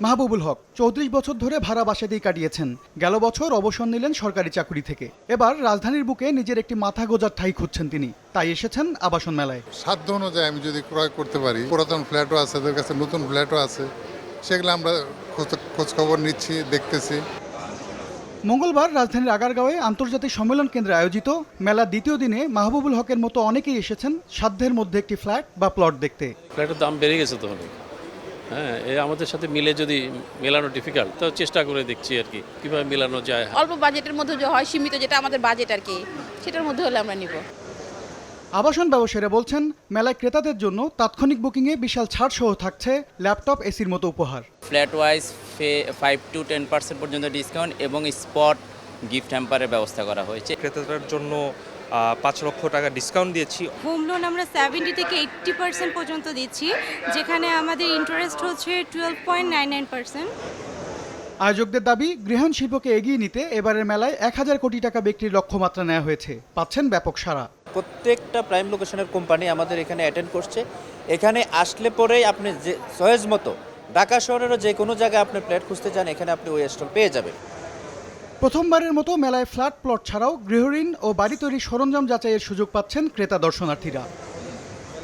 মাহবুবুল হক ৩৪ বছর ধরে ভাড়া বাসাতেই কাটিয়েছেন। গেল বছর অবসর নিলেন সরকারি চাকরি থেকে। এবার রাজধানীর বুকে নিজের একটি মাথা গোঁজার ঠাঁই খুঁজছেন তিনি, তাই এসেছেন আবাসন মেলায়। সাধ্য অনুযায়ী আমি যদি ক্রয় করতে পারি, পুরাতন ফ্ল্যাটও আছে, তাদের কাছে নতুন ফ্ল্যাটও আছে, সেগুলো আমরা খোঁজখবর নিচ্ছি, দেখতেছি। মঙ্গলবার রাজধানীর আগারগাঁওয়ে আন্তর্জাতিক সম্মেলন কেন্দ্রে আয়োজিত মেলার দ্বিতীয় দিনে মাহবুবুল হকের মতো অনেকেই এসেছেন সাধ্যের মধ্যে একটি ফ্ল্যাট বা প্লট দেখতে। ফ্ল্যাটের দাম বেড়ে গেছে তো অনেক। হ্যাঁ, আমাদের সাথে মিলে যদি মেলানো ডিফিকাল্ট, তো চেষ্টা করে দেখছি আর কি কীভাবে মেলানো যায়। অল্প বাজেটের মধ্যে যে হয়, সীমিত যেটা আমাদের বাজেট আর কি, সেটার মধ্যে হলে আমরা নিব। আবাসন ব্যবসায়ীরা বলছেন, মেলায় ক্রেতাদের জন্য তাৎক্ষণিক বুকিংয়ে বিশাল ছাড় সহ থাকছে ল্যাপটপ, এসির মতো উপহার। ফ্ল্যাট ওয়াইজ 5 to 10% পর্যন্ত ডিসকাউন্ট এবং স্পট গিফট হ্যাম্পারের ব্যবস্থা করা হয়েছে। ক্রেতাদের জন্য 5 লক্ষ টাকা ডিসকাউন্ট দিয়েছি। হোম লোন আমরা 70 থেকে 80% পর্যন্ত দিচ্ছি, যেখানে আমাদের ইন্টারেস্ট হচ্ছে 12.99%। আয়োজকদের দাবি, গৃহায়ণ শিল্পকে এগিয়ে নিতে এবারের মেলায় 1000 কোটি টাকা বিক্রির লক্ষ্যমাত্রা নেওয়া হয়েছে। পাচ্ছেন ব্যাপক সাড়া। প্রত্যেকটা প্রাইম লোকেশনের কোম্পানি আমাদের এখানে অ্যাটেন্ড করছে। এখানে আসলে পরেই আপনি যে চয়েস মতো ঢাকা শহরেরও যে কোনো জায়গায় আপনি ফ্ল্যাট খুঁজতে চান, এখানে আপনি ওই স্টল পেয়ে যাবেন। প্রথমবারের মতো মেলায় ফ্ল্যাট প্লট ছাড়াও গৃহঋণ ও বাড়ি তৈরির সরঞ্জাম যাচাইয়ের সুযোগ পাচ্ছেন ক্রেতা দর্শনার্থীরা।